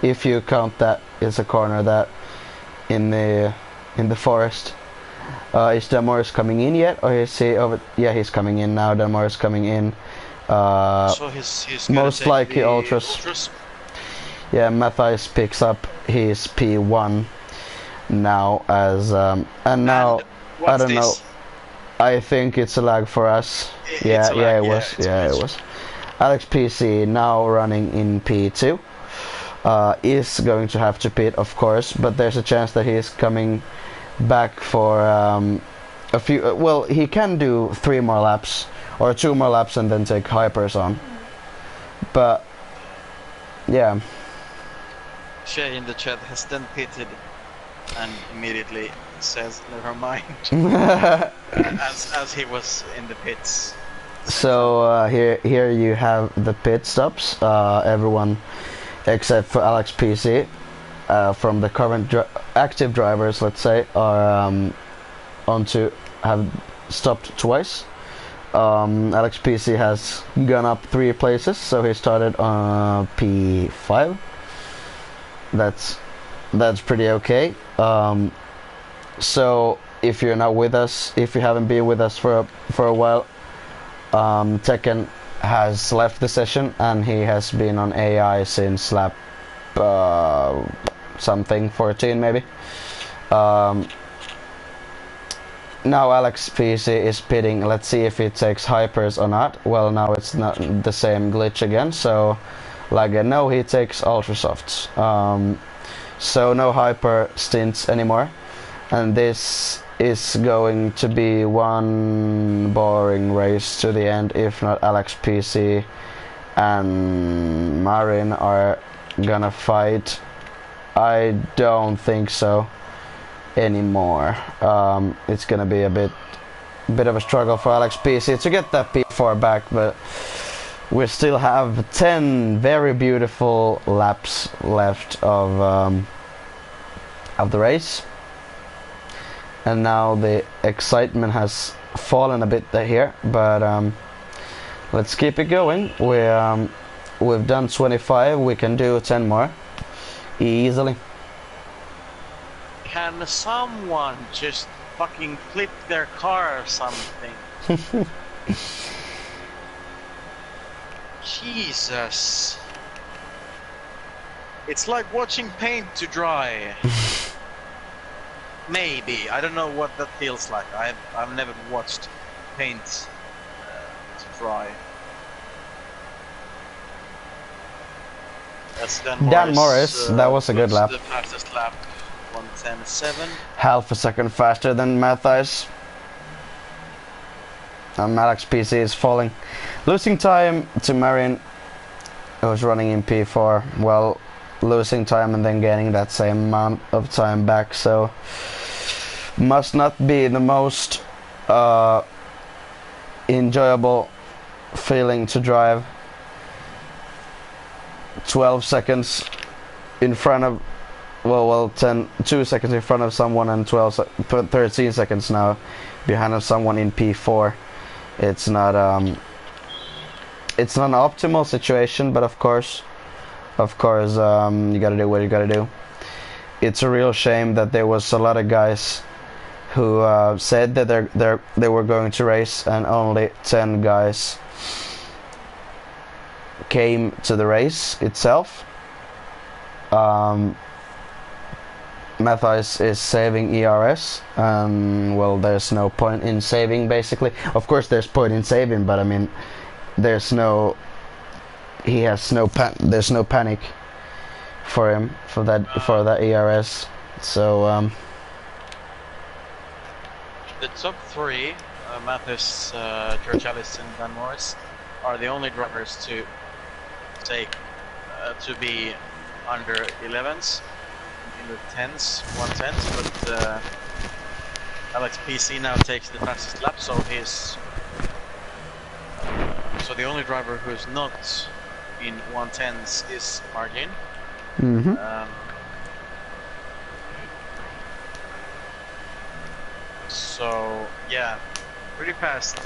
if you count that it's a corner that in the forest. Is Damore coming in yet, or is he over? Yeah, he's coming in now. Damore is coming in. So he's most likely ultras. Yeah, Matthias picks up his P1 now as and now I don't know. I think it's a lag for us. It was. Alex PC now running in P2 is going to have to pit, of course, but there's a chance that he is coming back for a few. Well, he can do 3 more laps or 2 more laps and then take hypers on. But yeah. Shay in the chat has then pitted and immediately says never mind as he was in the pits. So here you have the pit stops. Everyone except for Alex PC from the current active drivers, let's say, are have stopped twice. Alex PC has gone up 3 places, so he started on P5. That's pretty okay. So if you're not with us, if you haven't been with us for a while, Tekken has left the session and he has been on AI since lap something 14 maybe. Now Alex PC is pitting. Let's see if he takes hypers or not. Well, now it's not the same glitch again, so like no, he takes ultra softs. So no hyper stints anymore, and this is going to be one boring race to the end if not Alex PC and Marin are gonna fight. I don't think so anymore. It's gonna be a bit of a struggle for Alex PC to get that P4 back, but we still have 10 very beautiful laps left of the race, and now the excitement has fallen a bit here, but let's keep it going. We've done 25, we can do 10 more easily. Can someone just fucking flip their car or something? Jesus. It's like watching paint to dry. Maybe. I don't know what that feels like. I've never watched paint to dry. That's Dan Morris, that was a good lap. The fastest lap, 1:10.7. Half a second faster than Matthias. Alex PC is falling. Losing time to Marin, who was running in P4. Well, losing time and then gaining that same amount of time back, so must not be the most enjoyable feeling to drive. 12 seconds in front of, well 2 seconds in front of someone and 13 seconds now behind of someone in P4. It's not an optimal situation, but of course you gotta do what you gotta do. It's a real shame that there was a lot of guys who said that they were going to race, and only 10 guys came to the race itself. Matthijs is saving ERS, and well, there's no point in saving, basically. Of course there's point in saving, but I mean, there's no panic for him for that ERS. So the top three, Matthijs, Georgelis and Dan Morris, are the only drivers to take to be under 11s in the 10s, 110s, but Alex PC now takes the fastest lap, so he's so the only driver who's not in 110s is Margin. So yeah, pretty fast,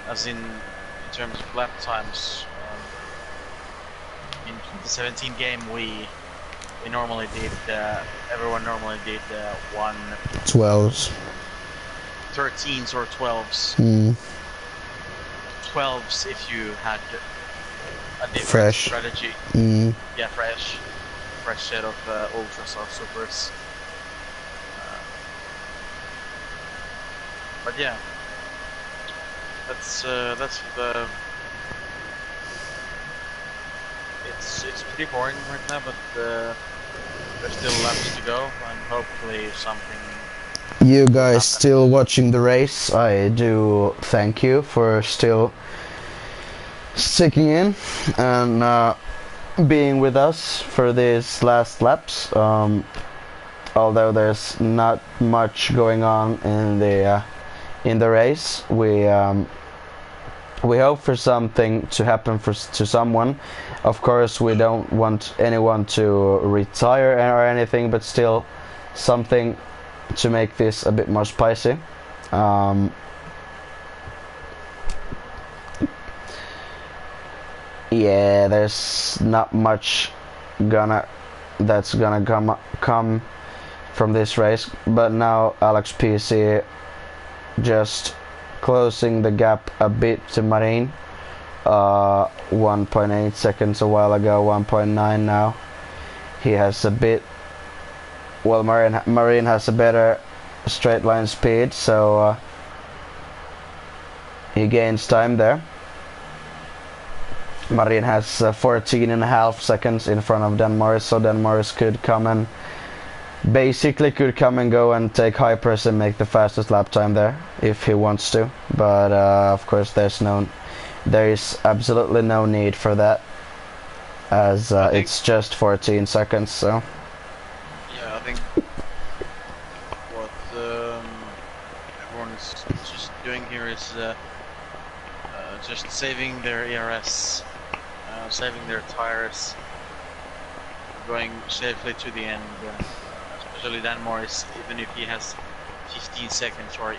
as in terms of lap times. In 2017 game we normally did everyone normally did 12s, 13s or 12s. 12s if you had a different strategy. Yeah, fresh set of ultras or supers. But yeah, that's the. It's pretty boring right now, but there's still laps to go, and hopefully something. You guys still watching the race? I do thank you for still sticking in and being with us for these last laps. Although there's not much going on in the race, we hope for something to happen to someone. Of course, we don't want anyone to retire or anything, but still something to make this a bit more spicy. Yeah, there's not much that's gonna come from this race, but now Alex PC just closing the gap a bit to Marin. 1.8 seconds a while ago, 1.9 now. He has a bit. Well, Marin has a better straight line speed, so he gains time there. Marin has 14.5 seconds in front of Dan Morris, so Dan Morris could come and go and take high press and make the fastest lap time there if he wants to. But of course, there is absolutely no need for that, as it's just 14 seconds. So yeah, I think what everyone's just doing here is just saving their ERS, saving their tires, going safely to the end. Especially Dan Morris, even if he has 15 seconds, or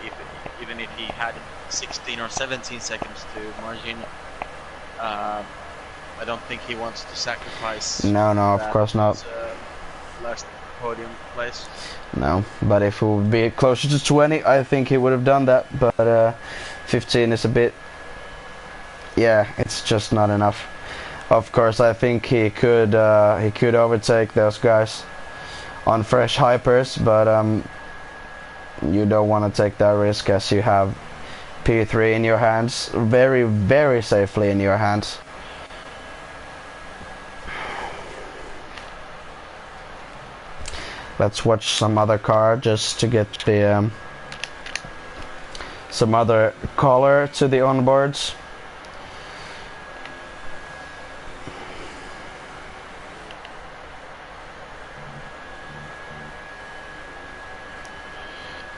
even if he had 16 or 17 seconds to margin, I don't think he wants to sacrifice. No, of course not. Last podium place. No, but if it would be closer to 20, I think he would have done that. But 15 is a bit. Yeah, it's just not enough. Of course, I think he could overtake those guys on fresh hypers, but you don't want to take that risk, as you have P3 in your hands, very, very safely in your hands. Let's watch some other car just to get the some other color to the onboards.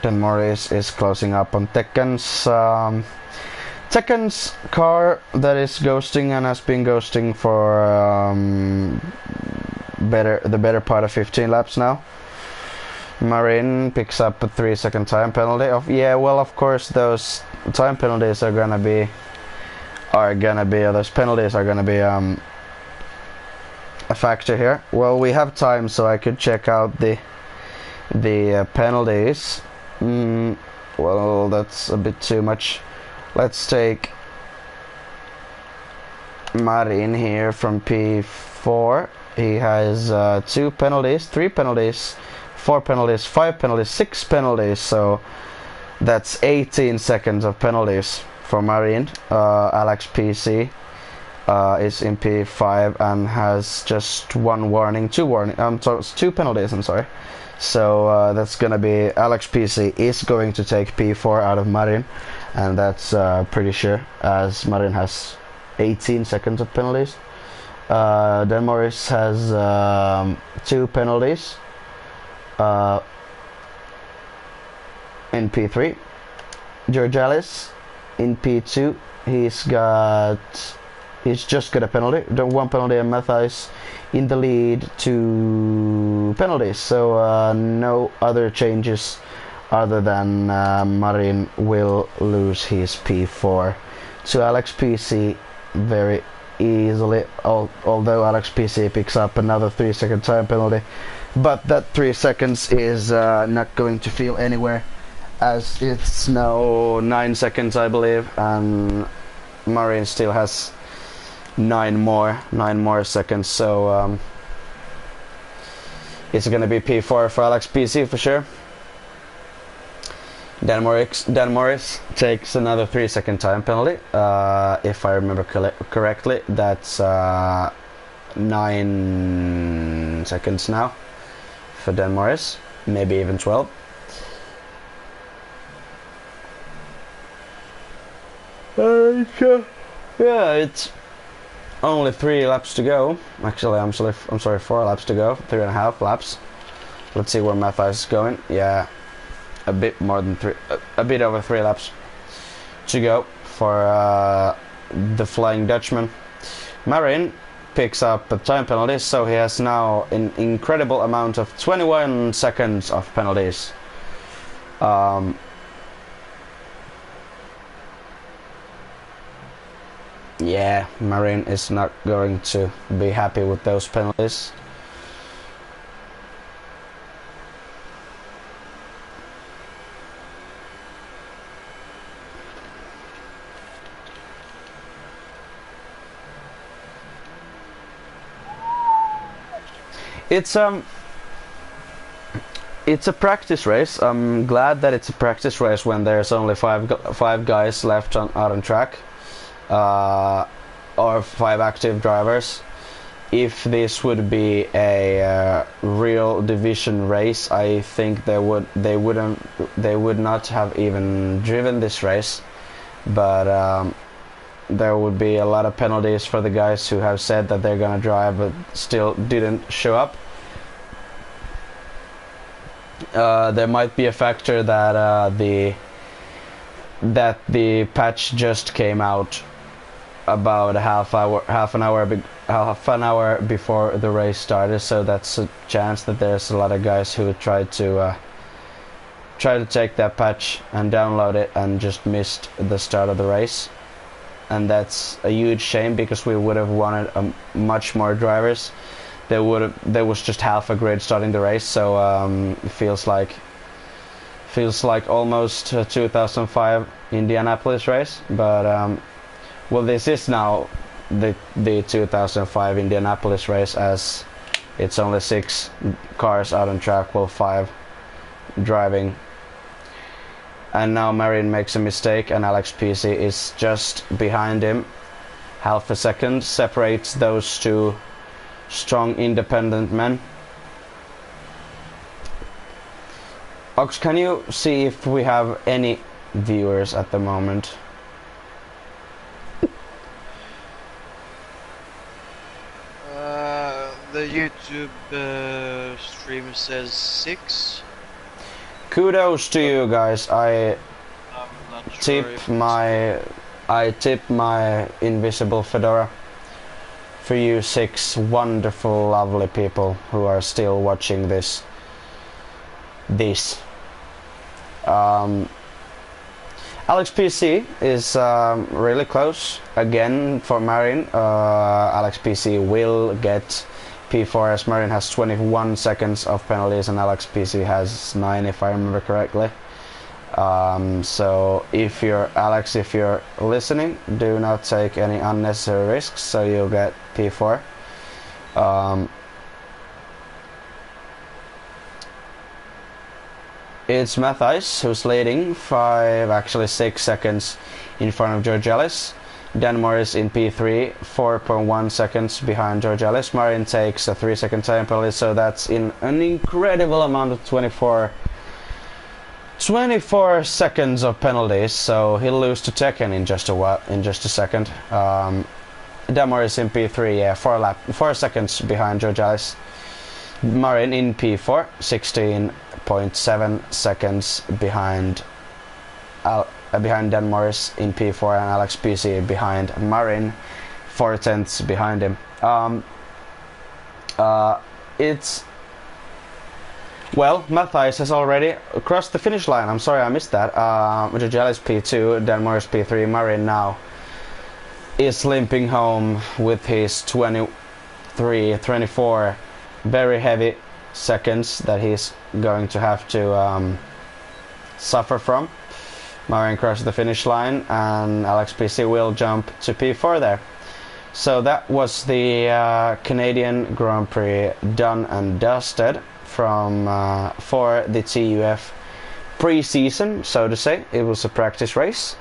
Dan Morris is closing up on Tekken's car that is ghosting and has been ghosting for the better part of 15 laps now. Marin picks up a 3-second time penalty. Of course those time penalties are gonna be those penalties are gonna be a factor here. Well, we have time, so I could check out the The penalties. Well, that's a bit too much. Let's take Marin here from P4. He has 2 penalties, 3 penalties, 4 penalties, 5 penalties, 6 penalties. So that's 18 seconds of penalties for Marin. Alex PC is in P5 and has just 1 warning, 2 warning. So it's 2 penalties. I'm sorry. So that's gonna be Alex PC is going to take P4 out of Marin, and that's pretty sure, as Marin has 18 seconds of penalties. Dan Morris has 2 penalties in P3. Georgalis in P2. He's just got a penalty. 1 penalty, and Matthijs in the lead, 2 penalties. So no other changes other than Marin will lose his P4 to Alex PC very easily, although Alex PC picks up another 3-second time penalty, but that 3 seconds is not going to feel anywhere, as it's now 9 seconds, I believe, and Marin still has 9 more seconds. So it's gonna be P4 for Alex PC for sure. Dan Morris takes another 3-second time penalty. If I remember correctly, that's 9 seconds now for Dan Morris, maybe even 12. Yeah, it's only 3 laps to go. Actually, I'm sorry, 4 laps to go. 3.5 laps. Let's see where Matthijs is going. Yeah. A bit more than 3, a bit over 3 laps to go for the Flying Dutchman. Marin picks up a time penalty, so he has now an incredible amount of 21 seconds of penalties. Yeah, Marin is not going to be happy with those penalties. It's a practice race. I'm glad that it's a practice race when there's only five guys left out on track, or 5 active drivers. If this would be a real division race, I think they would not have even driven this race, but there would be a lot of penalties for the guys who have said that they're gonna drive but still didn't show up. There might be a factor that the patch just came out about half an hour before the race started, so that's a chance that there's a lot of guys who tried to take that patch and download it and just missed the start of the race. And that's a huge shame, because we would have wanted much more drivers. There was just half a grid starting the race, so it feels like almost a 2005 Indianapolis race. But well, this is now the 2005 Indianapolis race, as it's only 6 cars out on track, well, 5 driving. And now Marin makes a mistake, and Alex PC is just behind him. Half a second separates those 2 strong independent men. Ox, can you see if we have any viewers at the moment? The YouTube stream says 6. Kudos to you guys. I tip my invisible fedora for you 6 wonderful, lovely people who are still watching this. Alex PC is really close again for Marin. Alex PC will get P4 as Marin has 21 seconds of penalties and Alex PC has 9 if I remember correctly. So if you're Alex, if you're listening, do not take any unnecessary risks, so you'll get P4. It's Matthijs who's leading 6 seconds in front of George Ellis. Dan Morris in P3, 4.1 seconds behind George Ellis. Marin takes a 3-second time penalty, so that's in an incredible amount of 24 seconds of penalties, so he'll lose to Tekken in just a second. Dan Morris in P3, yeah, 4 seconds behind George Ellis. Marin in P4, 16.7 seconds behind Dan Morris in P4, and Alex PC behind Marin, 4/10 behind him. Matthijs has already crossed the finish line. I'm sorry I missed that. George Ellis P2, Dan Morris P3, Marin now is limping home with his 24 very heavy seconds that he's going to have to suffer from. Marin crosses the finish line and Alex PC will jump to P4 there. So that was the Canadian Grand Prix done and dusted from for the TUF pre-season, so to say. It was a practice race,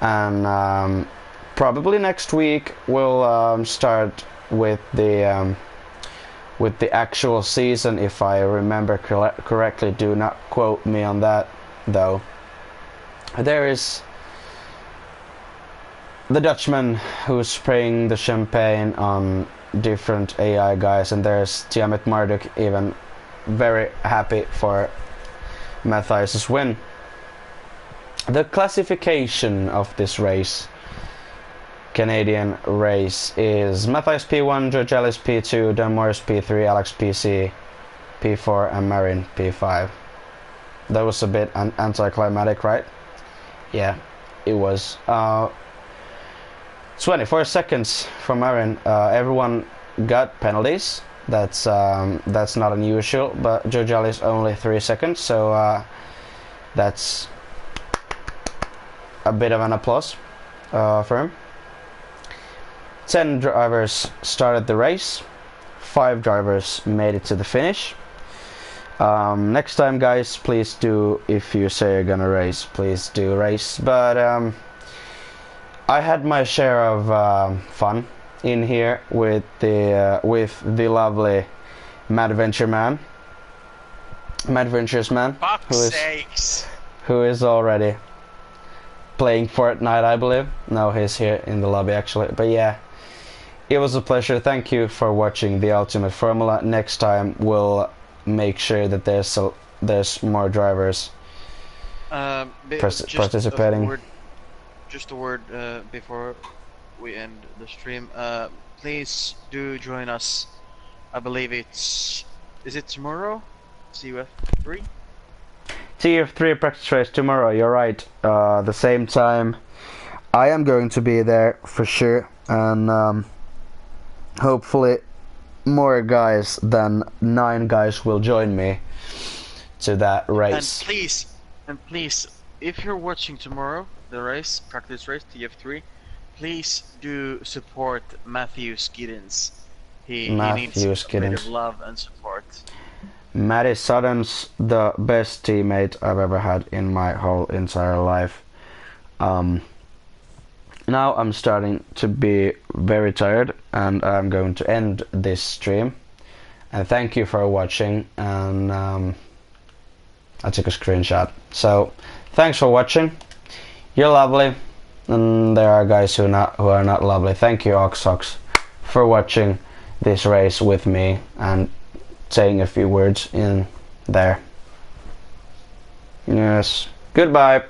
and probably next week we'll start with the actual season, if I remember correctly. Do not quote me on that, though. There is the Dutchman who's spraying the champagne on different AI guys, and there's Tiamat Marduk, even very happy for Matthijs' win. The classification of this race, Canadian race, is Matthijs P1, George Ellis P2, Dan Morris P3, Alex PC P4, and Marin P5. That was a bit anticlimactic, right? Yeah, it was. 24 seconds for Marin. Everyone got penalties. That's not unusual, but George Ellis only 3 seconds, so that's a bit of an applause for him. 10 drivers started the race. 5 drivers made it to the finish. Next time, guys, please do, if you say you're gonna race, please do race. But I had my share of fun in here with the lovely Madventures man, who is already playing Fortnite, I believe. No, he's here in the lobby actually. But yeah, it was a pleasure. Thank you for watching the Ultimate Formula. Next time we'll make sure that there's more drivers participating. Just a word before we end the stream. Please do join us. I believe is it tomorrow? TUF3? TUF3 practice race tomorrow, you're right. The same time. I am going to be there for sure, and hopefully more guys than 9 guys will join me to that race. And please, if you're watching tomorrow the race, practice race, TF3, please do support Matthew Skiddins. He needs a bit of love and support. Matty Sutton's the best teammate I've ever had in my whole entire life. Now I'm starting to be very tired, and I'm going to end this stream. And thank you for watching, and I took a screenshot. So thanks for watching. You're lovely, and there are guys who are not lovely. Thank you, Oxox, for watching this race with me and saying a few words in there. Yes. Goodbye.